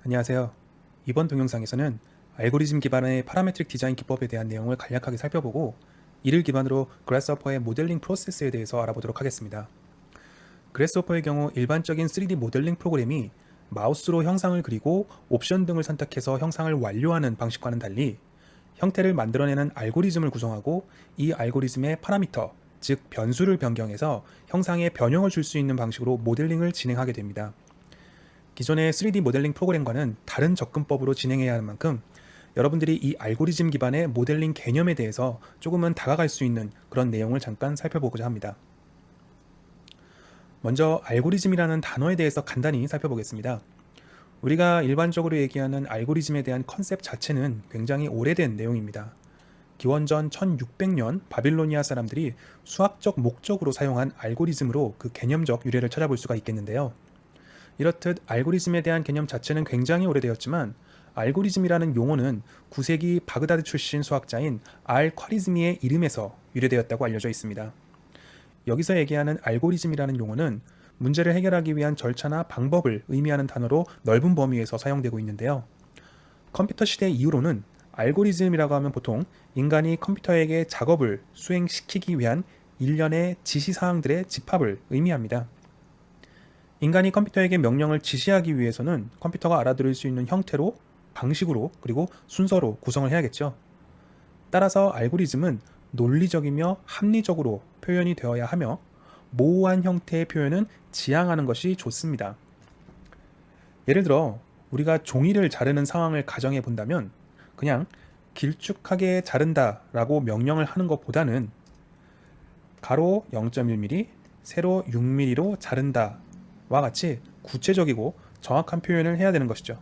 안녕하세요. 이번 동영상에서는 알고리즘 기반의 파라메트릭 디자인 기법에 대한 내용을 간략하게 살펴보고 이를 기반으로 그래스호퍼의 모델링 프로세스에 대해서 알아보도록 하겠습니다. 그래스호퍼의 경우 일반적인 3D 모델링 프로그램이 마우스로 형상을 그리고 옵션 등을 선택해서 형상을 완료하는 방식과는 달리 형태를 만들어내는 알고리즘을 구성하고 이 알고리즘의 파라미터, 즉 변수를 변경해서 형상에 변형을 줄 수 있는 방식으로 모델링을 진행하게 됩니다. 기존의 3D 모델링 프로그램과는 다른 접근법으로 진행해야 하는 만큼 여러분들이 이 알고리즘 기반의 모델링 개념에 대해서 조금은 다가갈 수 있는 그런 내용을 잠깐 살펴보고자 합니다. 먼저 알고리즘이라는 단어에 대해서 간단히 살펴보겠습니다. 우리가 일반적으로 얘기하는 알고리즘에 대한 컨셉 자체는 굉장히 오래된 내용입니다. 기원전 1600년 바빌로니아 사람들이 수학적 목적으로 사용한 알고리즘으로 그 개념적 유래를 찾아볼 수가 있겠는데요. 이렇듯 알고리즘에 대한 개념 자체는 굉장히 오래되었지만 알고리즘이라는 용어는 9세기 바그다드 출신 수학자인 알-콰리즈미의 이름에서 유래되었다고 알려져 있습니다. 여기서 얘기하는 알고리즘이라는 용어는 문제를 해결하기 위한 절차나 방법을 의미하는 단어로 넓은 범위에서 사용되고 있는데요. 컴퓨터 시대 이후로는 알고리즘이라고 하면 보통 인간이 컴퓨터에게 작업을 수행시키기 위한 일련의 지시사항들의 집합을 의미합니다. 인간이 컴퓨터에게 명령을 지시하기 위해서는 컴퓨터가 알아들을 수 있는 형태로, 방식으로, 그리고 순서로 구성을 해야겠죠. 따라서 알고리즘은 논리적이며 합리적으로 표현이 되어야 하며 모호한 형태의 표현은 지양하는 것이 좋습니다. 예를 들어 우리가 종이를 자르는 상황을 가정해 본다면 그냥 길쭉하게 자른다 라고 명령을 하는 것보다는 가로 0.1mm, 세로 6mm로 자른다 와 같이 구체적이고 정확한 표현을 해야 되는 것이죠.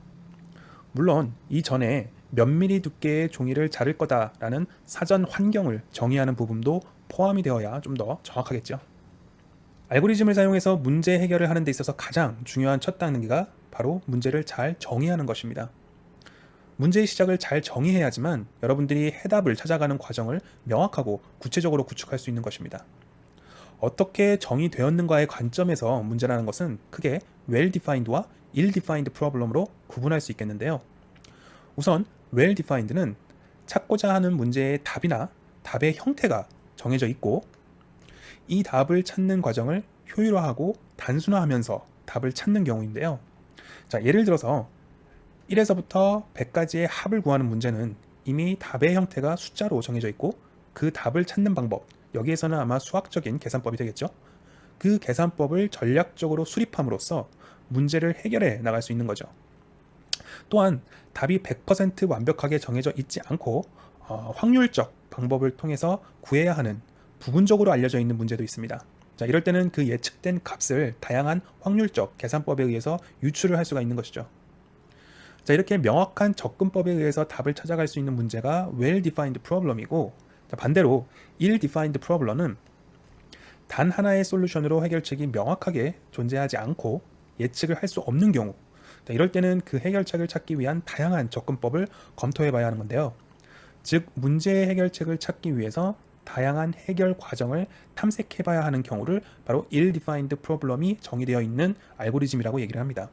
물론 이전에 몇 미리 두께의 종이를 자를 거다라는 사전 환경을 정의하는 부분도 포함이 되어야 좀 더 정확하겠죠. 알고리즘을 사용해서 문제 해결을 하는 데 있어서 가장 중요한 첫 단계가 바로 문제를 잘 정의하는 것입니다. 문제의 시작을 잘 정의해야지만 여러분들이 해답을 찾아가는 과정을 명확하고 구체적으로 구축할 수 있는 것입니다. 어떻게 정의되었는가의 관점에서 문제라는 것은 크게 well-defined와 ill-defined problem으로 구분할 수 있겠는데요. 우선 well-defined는 찾고자 하는 문제의 답이나 답의 형태가 정해져 있고 이 답을 찾는 과정을 효율화하고 단순화하면서 답을 찾는 경우인데요. 자, 예를 들어서 1에서부터 100까지의 합을 구하는 문제는 이미 답의 형태가 숫자로 정해져 있고 그 답을 찾는 방법, 여기에서는 아마 수학적인 계산법이 되겠죠. 그 계산법을 전략적으로 수립함으로써 문제를 해결해 나갈 수 있는 거죠. 또한 답이 100% 완벽하게 정해져 있지 않고 확률적 방법을 통해서 구해야 하는 부분적으로 알려져 있는 문제도 있습니다. 자, 이럴 때는 그 예측된 값을 다양한 확률적 계산법에 의해서 유출을 할 수가 있는 것이죠. 자, 이렇게 명확한 접근법에 의해서 답을 찾아갈 수 있는 문제가 well-defined problem이고, 자, 반대로 ill-defined problem은 단 하나의 솔루션으로 해결책이 명확하게 존재하지 않고 예측을 할 수 없는 경우, 자, 이럴 때는 그 해결책을 찾기 위한 다양한 접근법을 검토해 봐야 하는 건데요. 즉, 문제의 해결책을 찾기 위해서 다양한 해결 과정을 탐색해 봐야 하는 경우를 바로 ill-defined problem이 정의되어 있는 알고리즘이라고 얘기를 합니다.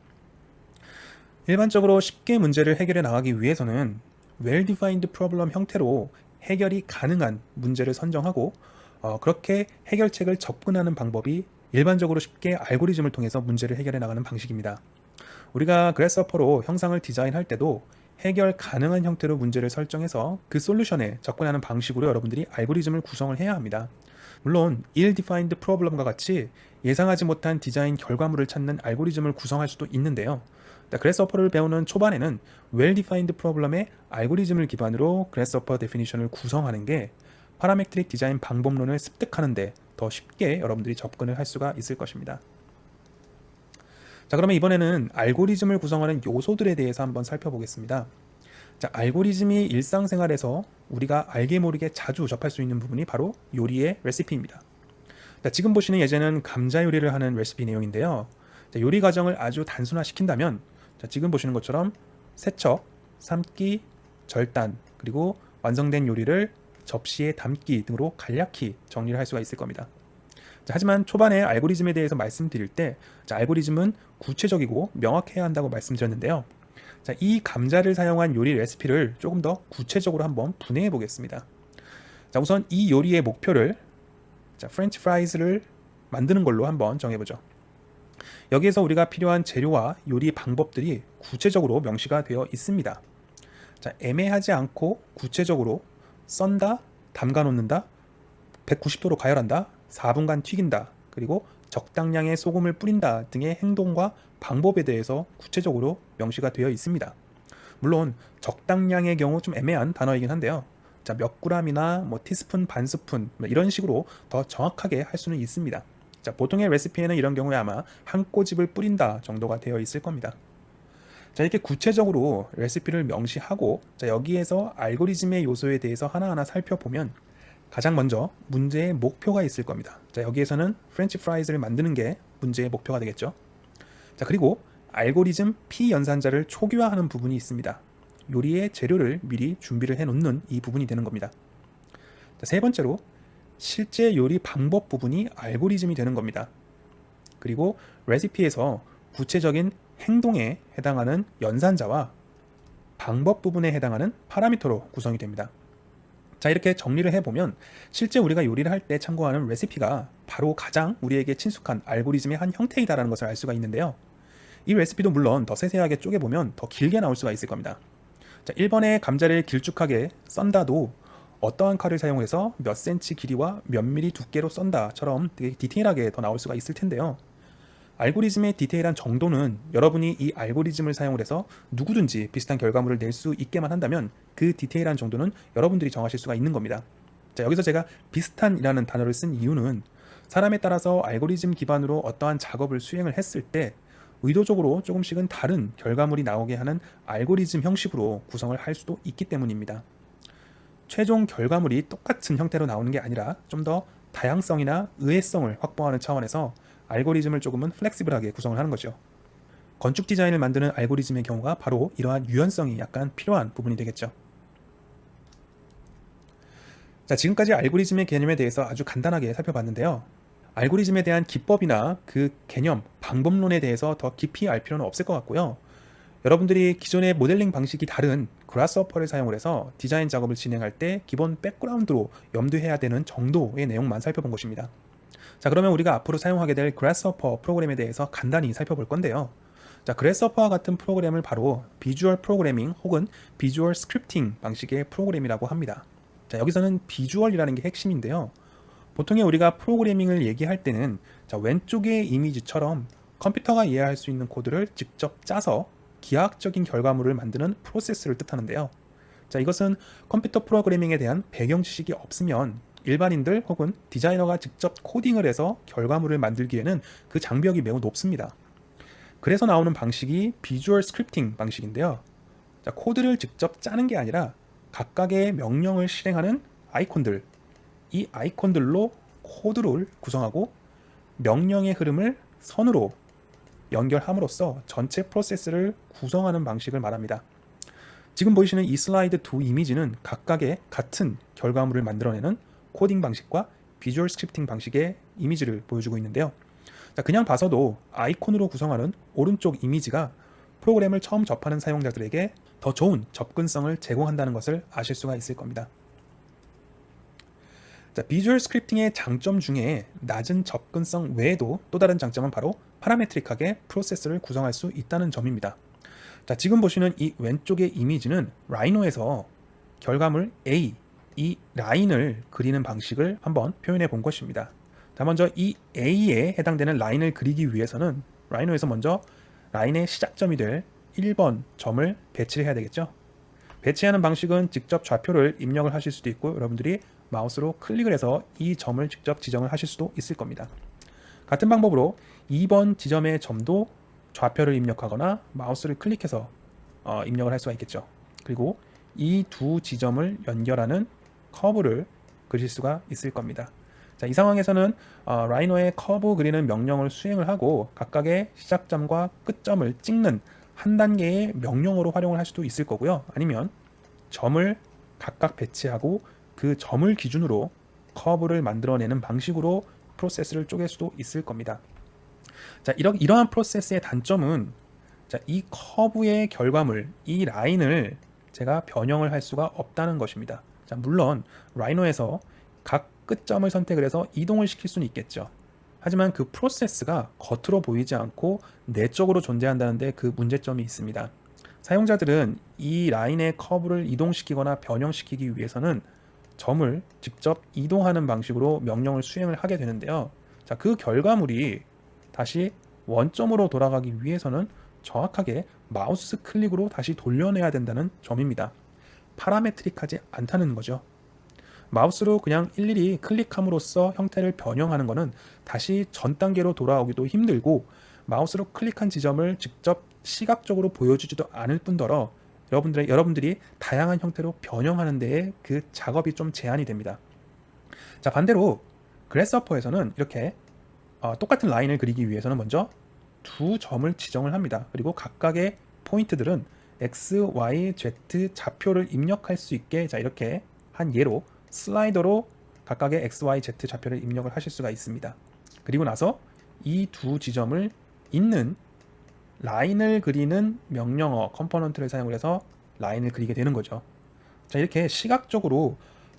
일반적으로 쉽게 문제를 해결해 나가기 위해서는 well-defined problem 형태로 해결이 가능한 문제를 선정하고 그렇게 해결책을 접근하는 방법이 일반적으로 쉽게 알고리즘을 통해서 문제를 해결해 나가는 방식입니다. 우리가 그래스허퍼로 형상을 디자인할 때도 해결 가능한 형태로 문제를 설정해서 그 솔루션에 접근하는 방식으로 여러분들이 알고리즘을 구성을 해야 합니다. 물론 ill-defined problem과 같이 예상하지 못한 디자인 결과물을 찾는 알고리즘을 구성할 수도 있는데요. 그래스허퍼를 배우는 초반에는 well-defined problem의 알고리즘을 기반으로 그래스허퍼 데피니션을 구성하는 게 파라메트릭 디자인 방법론을 습득하는데 더 쉽게 여러분들이 접근을 할 수가 있을 것입니다. 자, 그러면 이번에는 알고리즘을 구성하는 요소들에 대해서 한번 살펴보겠습니다. 자, 알고리즘이 일상생활에서 우리가 알게 모르게 자주 접할 수 있는 부분이 바로 요리의 레시피입니다. 자, 지금 보시는 예제는 감자 요리를 하는 레시피 내용인데요. 자, 요리 과정을 아주 단순화시킨다면 자, 지금 보시는 것처럼 세척, 삶기, 절단, 그리고 완성된 요리를 접시에 담기 등으로 간략히 정리를 할 수가 있을 겁니다. 자, 하지만 초반에 알고리즘에 대해서 말씀드릴 때 자, 알고리즘은 구체적이고 명확해야 한다고 말씀드렸는데요. 자, 이 감자를 사용한 요리 레시피를 조금 더 구체적으로 한번 분해해 보겠습니다. 자, 우선 이 요리의 목표를 프렌치 프라이즈를 만드는 걸로 한번 정해보죠. 여기에서 우리가 필요한 재료와 요리 방법들이 구체적으로 명시가 되어 있습니다. 자, 애매하지 않고 구체적으로 썬다, 담가 놓는다, 190도로 가열한다, 4분간 튀긴다, 그리고 적당량의 소금을 뿌린다 등의 행동과 방법에 대해서 구체적으로 명시가 되어 있습니다. 물론 적당량의 경우 좀 애매한 단어이긴 한데요. 자, 몇 g이나 뭐 티스푼, 반 스푼 이런 식으로 더 정확하게 할 수는 있습니다. 자, 보통의 레시피에는 이런 경우에 아마 한 꼬집을 뿌린다 정도가 되어 있을 겁니다. 자, 이렇게 구체적으로 레시피를 명시하고, 자, 여기에서 알고리즘의 요소에 대해서 하나하나 살펴보면 가장 먼저 문제의 목표가 있을 겁니다. 자, 여기에서는 프렌치 프라이즈를 만드는 게 문제의 목표가 되겠죠. 자, 그리고 알고리즘 P 연산자를 초기화하는 부분이 있습니다. 요리의 재료를 미리 준비를 해 놓는 이 부분이 되는 겁니다. 자, 세 번째로 실제 요리 방법 부분이 알고리즘이 되는 겁니다. 그리고 레시피에서 구체적인 행동에 해당하는 연산자와 방법 부분에 해당하는 파라미터로 구성이 됩니다. 자, 이렇게 정리를 해보면 실제 우리가 요리를 할 때 참고하는 레시피가 바로 가장 우리에게 친숙한 알고리즘의 한 형태이다라는 것을 알 수가 있는데요. 이 레시피도 물론 더 세세하게 쪼개보면 더 길게 나올 수가 있을 겁니다. 자, 1번의 감자를 길쭉하게 썬다도 어떠한 칼을 사용해서 몇 cm 길이와 몇 mm 두께로 썬다처럼 되게 디테일하게 더 나올 수가 있을 텐데요. 알고리즘의 디테일한 정도는 여러분이 이 알고리즘을 사용을 해서 누구든지 비슷한 결과물을 낼 수 있게만 한다면 그 디테일한 정도는 여러분들이 정하실 수가 있는 겁니다. 자, 여기서 제가 비슷한이라는 단어를 쓴 이유는 사람에 따라서 알고리즘 기반으로 어떠한 작업을 수행을 했을 때 의도적으로 조금씩은 다른 결과물이 나오게 하는 알고리즘 형식으로 구성을 할 수도 있기 때문입니다. 최종 결과물이 똑같은 형태로 나오는 게 아니라 좀 더 다양성이나 의외성을 확보하는 차원에서 알고리즘을 조금은 플렉시블하게 구성을 하는 거죠. 건축 디자인을 만드는 알고리즘의 경우가 바로 이러한 유연성이 약간 필요한 부분이 되겠죠. 자, 지금까지 알고리즘의 개념에 대해서 아주 간단하게 살펴봤는데요. 알고리즘에 대한 기법이나 그 개념, 방법론에 대해서 더 깊이 알 필요는 없을 것 같고요. 여러분들이 기존의 모델링 방식이 다른 그라스허퍼를 사용을 해서 디자인 작업을 진행할 때 기본 백그라운드로 염두해야 되는 정도의 내용만 살펴본 것입니다. 자, 그러면 우리가 앞으로 사용하게 될 그래스허퍼 프로그램에 대해서 간단히 살펴볼 건데요. 자, 그래스허퍼와 같은 프로그램을 바로 비주얼 프로그래밍 혹은 비주얼 스크립팅 방식의 프로그램이라고 합니다. 자, 여기서는 비주얼이라는 게 핵심인데요. 보통의 우리가 프로그래밍을 얘기할 때는 자, 왼쪽의 이미지처럼 컴퓨터가 이해할 수 있는 코드를 직접 짜서 기하학적인 결과물을 만드는 프로세스를 뜻하는데요. 자, 이것은 컴퓨터 프로그래밍에 대한 배경 지식이 없으면 일반인들 혹은 디자이너가 직접 코딩을 해서 결과물을 만들기에는 그 장벽이 매우 높습니다. 그래서 나오는 방식이 비주얼 스크립팅 방식인데요. 자, 코드를 직접 짜는 게 아니라 각각의 명령을 실행하는 아이콘들, 이 아이콘들로 코드를 구성하고 명령의 흐름을 선으로 연결함으로써 전체 프로세스를 구성하는 방식을 말합니다. 지금 보이시는 이 슬라이드 두 이미지는 각각의 같은 결과물을 만들어내는 코딩 방식과 비주얼 스크립팅 방식의 이미지를 보여주고 있는데요. 자, 그냥 봐서도 아이콘으로 구성하는 오른쪽 이미지가 프로그램을 처음 접하는 사용자들에게 더 좋은 접근성을 제공한다는 것을 아실 수가 있을 겁니다. 자, 비주얼 스크립팅의 장점 중에 낮은 접근성 외에도 또 다른 장점은 바로 파라메트릭하게 프로세스를 구성할 수 있다는 점입니다. 자, 지금 보시는 이 왼쪽의 이미지는 라이노에서 결과물 A, 이 라인을 그리는 방식을 한번 표현해 본 것입니다. 자, 먼저 이 A에 해당되는 라인을 그리기 위해서는 라이노에서 먼저 라인의 시작점이 될 1번 점을 배치를 해야 되겠죠. 배치하는 방식은 직접 좌표를 입력을 하실 수도 있고 여러분들이 마우스로 클릭을 해서 이 점을 직접 지정을 하실 수도 있을 겁니다. 같은 방법으로 2번 지점의 점도 좌표를 입력하거나 마우스를 클릭해서 입력을 할 수가 있겠죠. 그리고 이 두 지점을 연결하는 커브를 그릴 수가 있을 겁니다. 자, 이 상황에서는 라이노의 커브 그리는 명령을 수행을 하고 각각의 시작점과 끝점을 찍는 한 단계의 명령으로 활용을 할 수도 있을 거고요. 아니면 점을 각각 배치하고 그 점을 기준으로 커브를 만들어내는 방식으로 프로세스를 쪼갤 수도 있을 겁니다. 자, 이러한 프로세스의 단점은 자, 이 커브의 결과물, 이 라인을 제가 변형을 할 수가 없다는 것입니다. 자, 물론 라이노에서 각 끝점을 선택을 해서 이동을 시킬 수는 있겠죠. 하지만 그 프로세스가 겉으로 보이지 않고 내적으로 존재한다는데 그 문제점이 있습니다. 사용자들은 이 라인의 커브를 이동시키거나 변형시키기 위해서는 점을 직접 이동하는 방식으로 명령을 수행을 하게 되는데요. 자, 그 결과물이 다시 원점으로 돌아가기 위해서는 정확하게 마우스 클릭으로 다시 돌려내야 된다는 점입니다. 파라메트릭하지 않다는 거죠. 마우스로 그냥 일일이 클릭함으로써 형태를 변형하는 것은 다시 전 단계로 돌아오기도 힘들고 마우스로 클릭한 지점을 직접 시각적으로 보여주지도 않을 뿐더러 여러분들이 다양한 형태로 변형하는 데에 그 작업이 좀 제한이 됩니다. 자, 반대로 그래스허퍼에서는 이렇게 똑같은 라인을 그리기 위해서는 먼저 두 점을 지정을 합니다. 그리고 각각의 포인트들은 X, Y, Z 좌표를 입력할 수 있게, 자, 이렇게 한 예로 슬라이더로 각각의 X, Y, Z 좌표를 입력을 하실 수가 있습니다. 그리고 나서 이 두 지점을 잇는 라인을 그리는 명령어 컴포넌트를 사용을 해서 라인을 그리게 되는 거죠. 자, 이렇게 시각적으로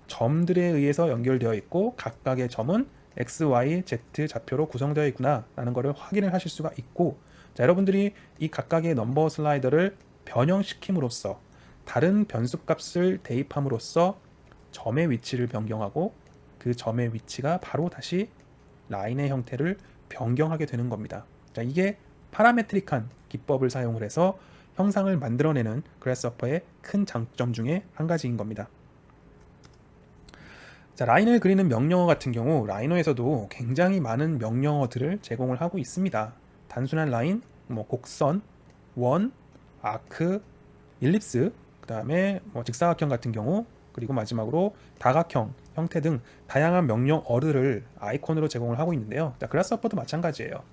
점들에 의해서 연결되어 있고 각각의 점은 X, Y, Z 좌표로 구성되어 있구나 라는 것을 확인을 하실 수가 있고, 자, 여러분들이 이 각각의 넘버 슬라이더를 변형시킴으로써 다른 변수값을 대입함으로써 점의 위치를 변경하고 그 점의 위치가 바로 다시 라인의 형태를 변경하게 되는 겁니다. 자, 이게 파라메트릭한 기법을 사용을 해서 형상을 만들어내는 그래스허퍼의 큰 장점 중에 한 가지인 겁니다. 자, 라인을 그리는 명령어 같은 경우 라이노에서도 굉장히 많은 명령어들을 제공을 하고 있습니다. 단순한 라인, 곡선, 원, 아크, 일립스, 그 다음에 직사각형 같은 경우, 그리고 마지막으로 다각형 형태 등 다양한 명령어들을 아이콘으로 제공을 하고 있는데요. 자, 그라스허퍼도 마찬가지예요.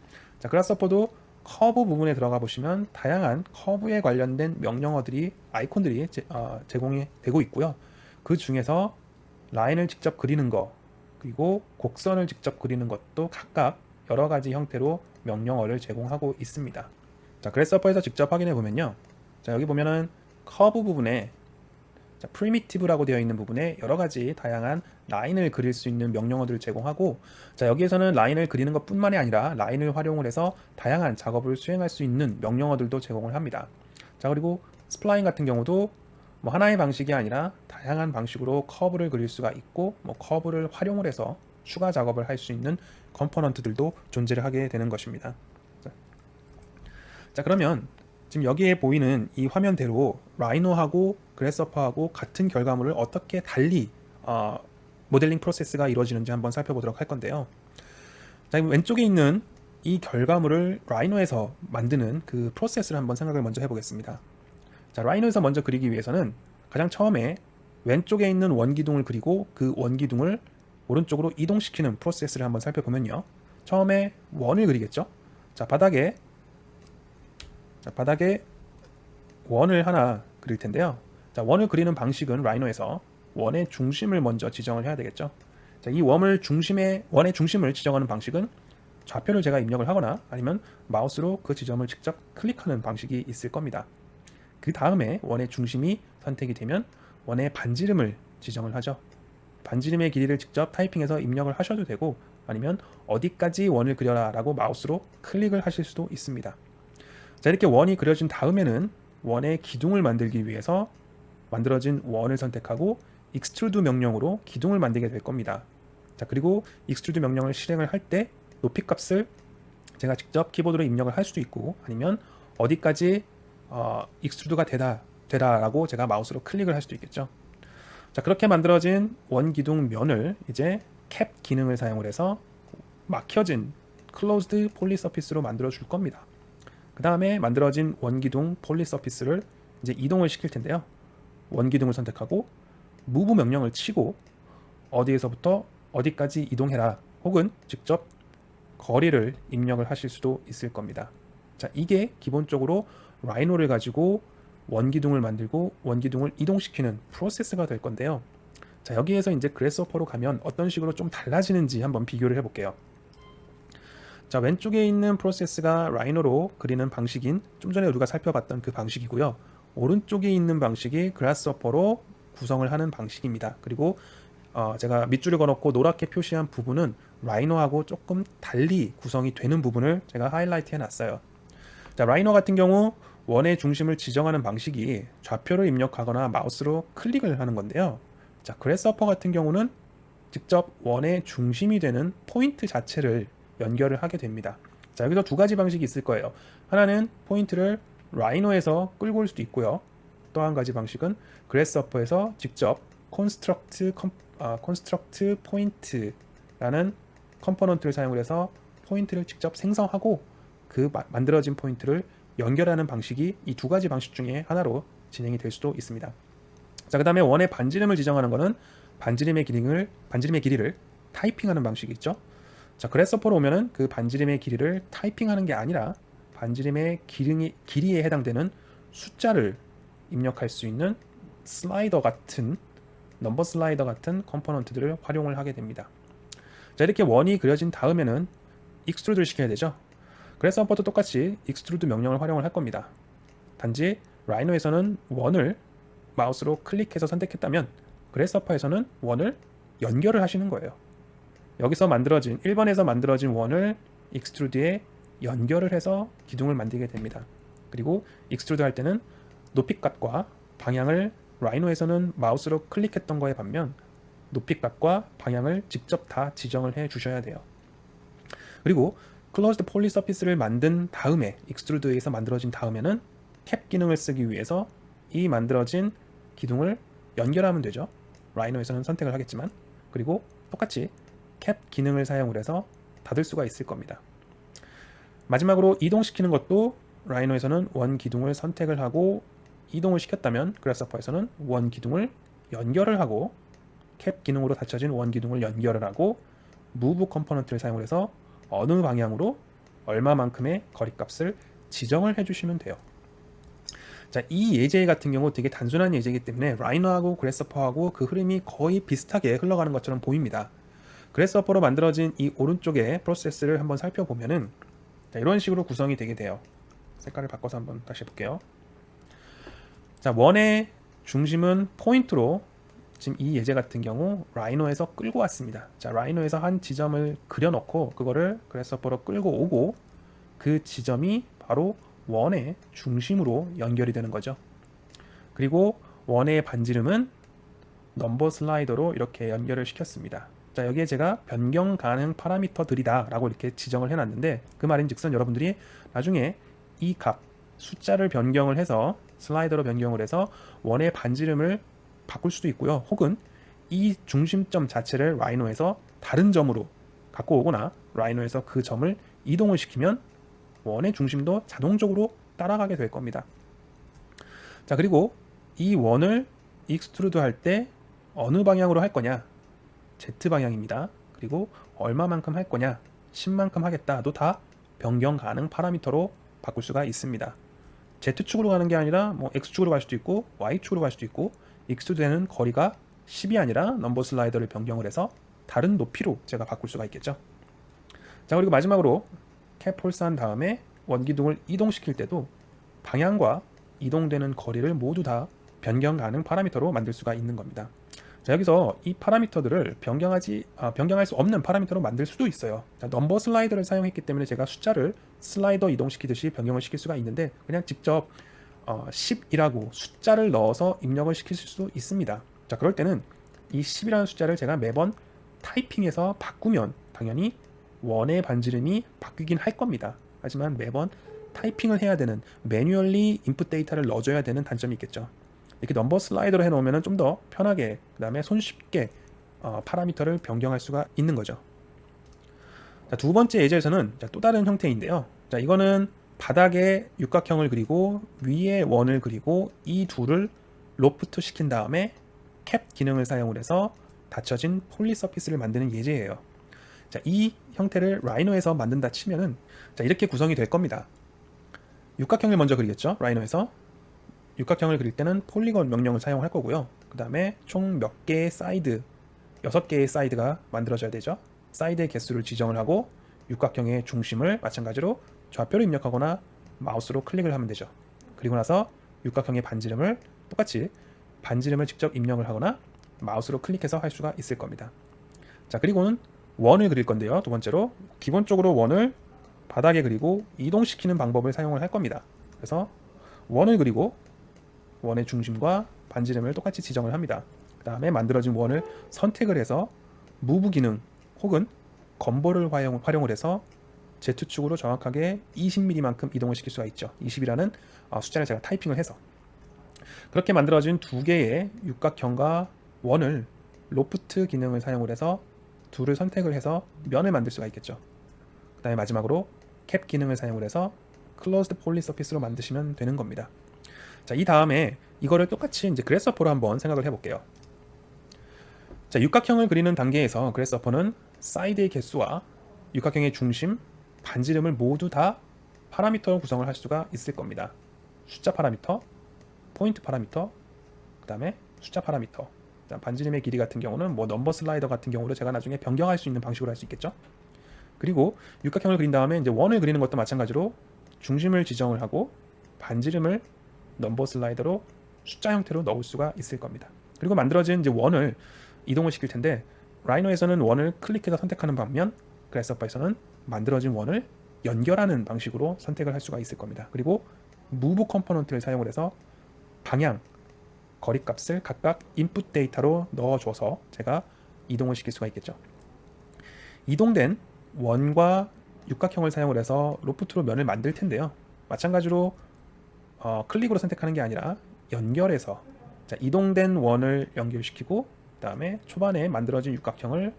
자, 그라스허퍼도 커브 부분에 들어가 보시면 다양한 커브에 관련된 명령어들이 아이콘들이 제공이 되고 있고요. 그 중에서 라인을 직접 그리는 거, 그리고 곡선을 직접 그리는 것도 각각 여러 가지 형태로 명령어를 제공하고 있습니다. 자, 그래스허퍼에서 직접 확인해 보면요. 자, 여기 보면은 커브 부분에 프리미티브라고 되어 있는 부분에 여러 가지 다양한 라인을 그릴 수 있는 명령어들을 제공하고, 자, 여기에서는 라인을 그리는 것뿐만이 아니라 라인을 활용을 해서 다양한 작업을 수행할 수 있는 명령어들도 제공을 합니다. 자, 그리고 스플라인 같은 경우도 하나의 방식이 아니라 다양한 방식으로 커브를 그릴 수가 있고, 커브를 활용을 해서 추가 작업을 할 수 있는 컴포넌트들도 존재를 하게 되는 것입니다. 자, 그러면 지금 여기에 보이는 이 화면대로 라이노하고 그래스허퍼하고 같은 결과물을 어떻게 달리 모델링 프로세스가 이루어지는지 한번 살펴보도록 할 건데요. 자, 왼쪽에 있는 이 결과물을 라이노에서 만드는 그 프로세스를 한번 생각을 먼저 해보겠습니다. 자, 라이노에서 먼저 그리기 위해서는 가장 처음에 왼쪽에 있는 원기둥을 그리고 그 원기둥을 오른쪽으로 이동시키는 프로세스를 한번 살펴보면요. 처음에 원을 그리겠죠. 자, 바닥에 원을 하나 그릴 텐데요. 자, 원을 그리는 방식은 라이노에서 원의 중심을 먼저 지정을 해야 되겠죠. 자, 이 원의 중심을 지정하는 방식은 좌표를 제가 입력을 하거나 아니면 마우스로 그 지점을 직접 클릭하는 방식이 있을 겁니다. 그 다음에 원의 중심이 선택이 되면 원의 반지름을 지정을 하죠. 반지름의 길이를 직접 타이핑해서 입력을 하셔도 되고 아니면 어디까지 원을 그려라 라고 마우스로 클릭을 하실 수도 있습니다. 자, 이렇게 원이 그려진 다음에는 원의 기둥을 만들기 위해서 만들어진 원을 선택하고 익스트루드 명령으로 기둥을 만들게 될 겁니다. 자, 그리고 익스트루드 명령을 실행을 할 때 높이 값을 제가 직접 키보드로 입력을 할 수도 있고 아니면 어디까지 익스트루드가 되다라고 제가 마우스로 클릭을 할 수도 있겠죠. 자, 그렇게 만들어진 원 기둥 면을 이제 캡 기능을 사용을 해서 막혀진 클로즈드 폴리 서피스로 만들어 줄 겁니다. 그 다음에 만들어진 원기둥 폴리 서피스를 이제 이동을 시킬 텐데요. 원기둥을 선택하고 무브 명령을 치고 어디에서부터 어디까지 이동해라 혹은 직접 거리를 입력을 하실 수도 있을 겁니다. 자, 이게 기본적으로 라이노를 가지고 원기둥을 만들고 원기둥을 이동시키는 프로세스가 될 건데요. 자, 여기에서 이제 그래스허퍼로 가면 어떤 식으로 좀 달라지는지 한번 비교를 해볼게요. 자, 왼쪽에 있는 프로세스가 라이노로 그리는 방식인 좀 전에 우리가 살펴봤던 그 방식이고요. 오른쪽에 있는 방식이 그라스허퍼로 구성을 하는 방식입니다. 그리고 제가 밑줄을 그어놓고 노랗게 표시한 부분은 라이노하고 조금 달리 구성이 되는 부분을 제가 하이라이트 해놨어요. 자, 라이노 같은 경우 원의 중심을 지정하는 방식이 좌표를 입력하거나 마우스로 클릭을 하는 건데요. 자, 그래스허퍼 같은 경우는 직접 원의 중심이 되는 포인트 자체를 연결을 하게 됩니다. 자, 여기서 두 가지 방식이 있을 거예요. 하나는 포인트를 라이노에서 끌고 올 수도 있고요. 또 한 가지 방식은 그래스허퍼에서 직접 construct point라는 컴포넌트를 사용을 해서 포인트를 직접 생성하고 그 만들어진 포인트를 연결하는 방식이 이 두 가지 방식 중에 하나로 진행이 될 수도 있습니다. 자, 그 다음에 원의 반지름을 지정하는 것은 반지름의 길이를 타이핑하는 방식이 있죠. 자, 그래스허퍼로 오면은 그 반지름의 길이를 타이핑하는 게 아니라 반지름의 길이에 해당되는 숫자를 입력할 수 있는 넘버 슬라이더 같은 컴포넌트들을 활용을 하게 됩니다. 자, 이렇게 원이 그려진 다음에는 익스트루드를 시켜야 되죠. 그래스허퍼도 똑같이 익스트루드 명령을 활용을 할 겁니다. 단지 라이노에서는 원을 마우스로 클릭해서 선택했다면 그래스허퍼에서는 원을 연결을 하시는 거예요. 여기서 1번에서 만들어진 원을 익스트루드에 연결을 해서 기둥을 만들게 됩니다. 그리고 익스트루드 할 때는 높이값과 방향을 라이노에서는 마우스로 클릭했던 거에 반면 높이값과 방향을 직접 다 지정을 해 주셔야 돼요. 그리고 클로즈드 폴리 서피스를 만든 다음에 익스트루드에서 만들어진 다음에는 캡 기능을 쓰기 위해서 이 만들어진 기둥을 연결하면 되죠. 라이노에서는 선택을 하겠지만, 그리고 똑같이 캡 기능을 사용을 해서 닫을 수가 있을 겁니다. 마지막으로 이동시키는 것도 라이노에서는 원 기둥을 선택을 하고 이동을 시켰다면 그래스허퍼에서는 원 기둥을 연결을 하고 캡 기능으로 닫혀진 원 기둥을 연결을 하고 무브 컴포넌트를 사용을 해서 어느 방향으로 얼마만큼의 거리값을 지정을 해주시면 돼요. 자, 이 예제 같은 경우 되게 단순한 예제이기 때문에 라이노하고 그래스허퍼하고 그 흐름이 거의 비슷하게 흘러가는 것처럼 보입니다. 그래스허퍼로 만들어진 이 오른쪽의 프로세스를 한번 살펴보면은 자, 이런 식으로 구성이 되게 돼요. 색깔을 바꿔서 한번 다시 해볼게요. 자, 원의 중심은 포인트로 지금 이 예제 같은 경우 라이노에서 끌고 왔습니다. 자, 라이노에서 한 지점을 그려놓고 그거를 그래스허퍼로 끌고 오고 그 지점이 바로 원의 중심으로 연결이 되는 거죠. 그리고 원의 반지름은 넘버 슬라이더로 이렇게 연결을 시켰습니다. 자, 여기에 제가 변경 가능 파라미터들이다 라고 이렇게 지정을 해놨는데 그 말인즉슨 여러분들이 나중에 이 값 숫자를 변경을 해서 슬라이더로 변경을 해서 원의 반지름을 바꿀 수도 있고요. 혹은 이 중심점 자체를 라이노에서 다른 점으로 갖고 오거나 라이노에서 그 점을 이동을 시키면 원의 중심도 자동적으로 따라가게 될 겁니다. 자, 그리고 이 원을 익스트루드 할 때 어느 방향으로 할 거냐? Z방향입니다. 그리고 얼마만큼 할 거냐? 10만큼 하겠다도 다 변경 가능 파라미터로 바꿀 수가 있습니다. Z축으로 가는 게 아니라 뭐 X축으로 갈 수도 있고 Y축으로 갈 수도 있고 익스트루드되는 거리가 10이 아니라 넘버 슬라이더를 변경을 해서 다른 높이로 제가 바꿀 수가 있겠죠. 자, 그리고 마지막으로 캡 홀스한 다음에 원기둥을 이동시킬 때도 방향과 이동되는 거리를 모두 다 변경 가능 파라미터로 만들 수가 있는 겁니다. 자, 여기서 이 파라미터들을 변경할 수 없는 파라미터로 만들 수도 있어요. 자, 넘버 슬라이더를 사용했기 때문에 제가 숫자를 슬라이더 이동시키듯이 변경을 시킬 수가 있는데 그냥 직접 10이라고 숫자를 넣어서 입력을 시킬 수도 있습니다. 자, 그럴 때는 이 10이라는 숫자를 제가 매번 타이핑해서 바꾸면 당연히 원의 반지름이 바뀌긴 할 겁니다. 하지만 매번 타이핑을 해야 되는, 매뉴얼리 인풋 데이터를 넣어줘야 되는 단점이 있겠죠. 이렇게 넘버 슬라이더로 해놓으면 좀 더 편하게, 그 다음에 손쉽게 파라미터를 변경할 수가 있는 거죠. 자, 두 번째 예제에서는 또 다른 형태인데요. 자, 이거는 바닥에 육각형을 그리고 위에 원을 그리고 이 둘을 로프트 시킨 다음에 캡 기능을 사용을 해서 닫혀진 폴리 서피스를 만드는 예제예요. 자, 이 형태를 라이노에서 만든다 치면은 자, 이렇게 구성이 될 겁니다. 육각형을 먼저 그리겠죠. 라이노에서 육각형을 그릴 때는 폴리건 명령을 사용할 거고요. 그 다음에 총 몇 개의 사이드, 6개의 사이드가 만들어져야 되죠. 사이드의 개수를 지정을 하고 육각형의 중심을 마찬가지로 좌표로 입력하거나 마우스로 클릭을 하면 되죠. 그리고 나서 육각형의 반지름을 똑같이 반지름을 직접 입력을 하거나 마우스로 클릭해서 할 수가 있을 겁니다. 자, 그리고는 원을 그릴 건데요. 두 번째로 기본적으로 원을 바닥에 그리고 이동시키는 방법을 사용을 할 겁니다. 그래서 원을 그리고 원의 중심과 반지름을 똑같이 지정을 합니다. 그 다음에 만들어진 원을 선택을 해서 무브 기능 혹은 건보를 활용을 해서 Z축으로 정확하게 20mm만큼 이동을 시킬 수가 있죠. 20이라는 숫자를 제가 타이핑을 해서 그렇게 만들어진 두 개의 육각형과 원을 로프트 기능을 사용을 해서 둘을 선택을 해서 면을 만들 수가 있겠죠. 그 다음에 마지막으로 캡 기능을 사용을 해서 클로즈드 폴리 서피스로 만드시면 되는 겁니다. 자, 이 다음에 이거를 똑같이 이제 그래스허퍼로 한번 생각을 해볼게요. 자, 육각형을 그리는 단계에서 그래스허퍼는 사이드의 개수와 육각형의 중심, 반지름을 모두 다 파라미터로 구성을 할 수가 있을 겁니다. 숫자 파라미터, 포인트 파라미터, 그 다음에 숫자 파라미터. 반지름의 길이 같은 경우는 뭐 넘버 슬라이더 같은 경우로 제가 나중에 변경할 수 있는 방식으로 할 수 있겠죠. 그리고 육각형을 그린 다음에 이제 원을 그리는 것도 마찬가지로 중심을 지정을 하고 반지름을 넘버 슬라이더로 숫자 형태로 넣을 수가 있을 겁니다. 그리고 만들어진 이제 원을 이동을 시킬 텐데 라이노에서는 원을 클릭해서 선택하는 반면 그래스허퍼에서는 만들어진 원을 연결하는 방식으로 선택을 할 수가 있을 겁니다. 그리고 무브 컴포넌트를 사용을 해서 방향, 거리값을 각각 인풋 데이터로 넣어줘서 제가 이동을 시킬 수가 있겠죠. 이동된 원과 육각형을 사용을 해서 로프트로 면을 만들 텐데요. 마찬가지로 클릭으로 선택하는 게 아니라 연결해서 이동된 원을 연결시키고 그 다음에 초반에 만들어진 육각형을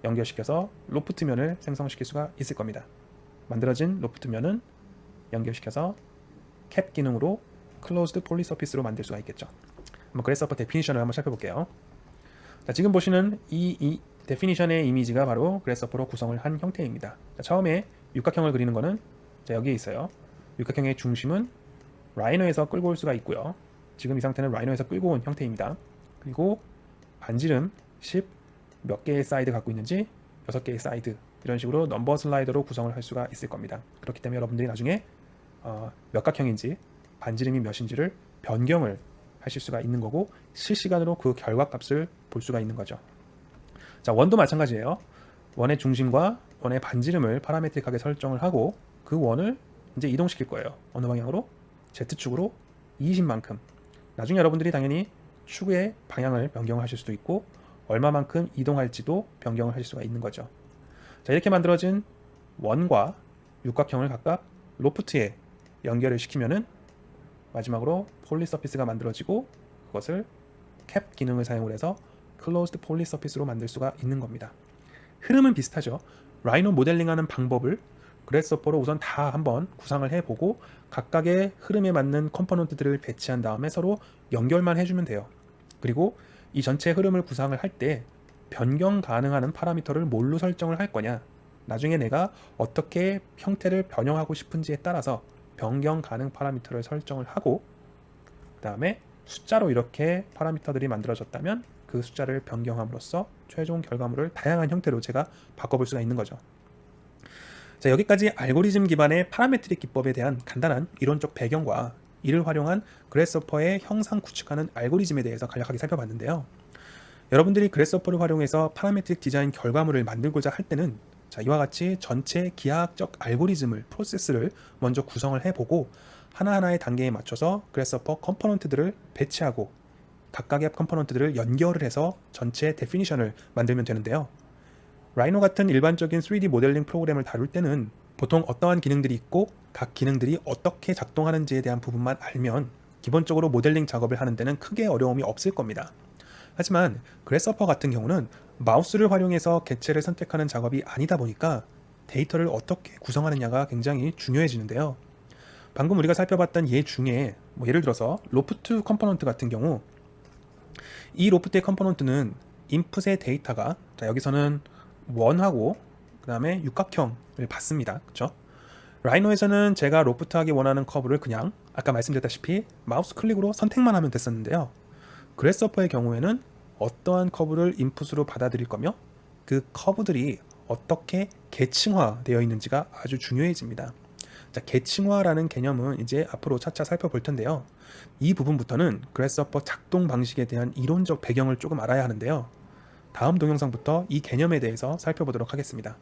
연결시켜서 로프트 면을 생성시킬 수가 있을 겁니다. 만들어진 로프트 면은 연결시켜서 캡 기능으로 클로즈드 폴리 서피스로 만들 수가 있겠죠. 한번 그래스허퍼 데피니션을 한번 살펴볼게요. 자, 지금 보시는 이 데피니션의 이미지가 바로 그래스허퍼로 구성을 한 형태입니다. 자, 처음에 육각형을 그리는 거는 여기에 있어요. 육각형의 중심은 라이너에서 끌고 올 수가 있고요. 지금 이 상태는 라이너에서 끌고 온 형태입니다. 그리고 반지름 10 몇 개의 사이드 갖고 있는지 6개의 사이드 이런 식으로 넘버 슬라이더로 구성을 할 수가 있을 겁니다. 그렇기 때문에 여러분들이 나중에 몇 각형인지 반지름이 몇인지를 변경을 하실 수가 있는 거고 실시간으로 그 결과값을 볼 수가 있는 거죠. 자, 원도 마찬가지예요. 원의 중심과 원의 반지름을 파라메트릭하게 설정을 하고 그 원을 이제 이동시킬 거예요. 어느 방향으로? Z축으로 20만큼. 나중에 여러분들이 당연히 축의 방향을 변경하실 수도 있고 얼마만큼 이동할지도 변경을 하실 수가 있는 거죠. 자, 이렇게 만들어진 원과 육각형을 각각 로프트에 연결을 시키면은 마지막으로 폴리 서피스가 만들어지고 그것을 캡 기능을 사용을 해서 클로즈드 폴리 서피스로 만들 수가 있는 겁니다. 흐름은 비슷하죠. 라이노 모델링하는 방법을 그래스허퍼로 우선 다 한번 구상을 해보고 각각의 흐름에 맞는 컴포넌트들을 배치한 다음에 서로 연결만 해주면 돼요. 그리고 이 전체 흐름을 구상을 할 때 변경 가능한 파라미터를 뭘로 설정을 할 거냐, 나중에 내가 어떻게 형태를 변형하고 싶은지에 따라서 변경 가능 파라미터를 설정을 하고 그 다음에 숫자로 이렇게 파라미터들이 만들어졌다면 그 숫자를 변경함으로써 최종 결과물을 다양한 형태로 제가 바꿔볼 수가 있는 거죠. 자, 여기까지 알고리즘 기반의 파라메트릭 기법에 대한 간단한 이론적 배경과 이를 활용한 그래스허퍼의 형상 구축하는 알고리즘에 대해서 간략하게 살펴봤는데요. 여러분들이 그래스허퍼를 활용해서 파라메트릭 디자인 결과물을 만들고자 할 때는 이와 같이 전체 기하학적 알고리즘을 프로세스를 먼저 구성을 해보고 하나하나의 단계에 맞춰서 그래스허퍼 컴포넌트들을 배치하고 각각의 컴포넌트들을 연결을 해서 전체 데피니션을 만들면 되는데요. 라이노 같은 일반적인 3D 모델링 프로그램을 다룰 때는 보통 어떠한 기능들이 있고 각 기능들이 어떻게 작동하는지에 대한 부분만 알면 기본적으로 모델링 작업을 하는 데는 크게 어려움이 없을 겁니다. 하지만 그래스허퍼 같은 경우는 마우스를 활용해서 객체를 선택하는 작업이 아니다 보니까 데이터를 어떻게 구성하느냐가 굉장히 중요해지는데요. 방금 우리가 살펴봤던 예 중에 예를 들어서 로프트 컴포넌트 같은 경우 이 로프트의 컴포넌트는 인풋의 데이터가 여기서는 원하고 그 다음에 육각형을 받습니다. 그렇죠? 라이노에서는 제가 로프트하기 원하는 커브를 그냥 아까 말씀드렸다시피 마우스 클릭으로 선택만 하면 됐었는데요. 그래스허퍼의 경우에는 어떠한 커브를 인풋으로 받아들일 거며 그 커브들이 어떻게 계층화되어 있는지가 아주 중요해집니다. 자, 계층화라는 개념은 이제 앞으로 차차 살펴볼 텐데요. 이 부분부터는 그래스허퍼 작동 방식에 대한 이론적 배경을 조금 알아야 하는데요. 다음 동영상부터 이 개념에 대해서 살펴보도록 하겠습니다.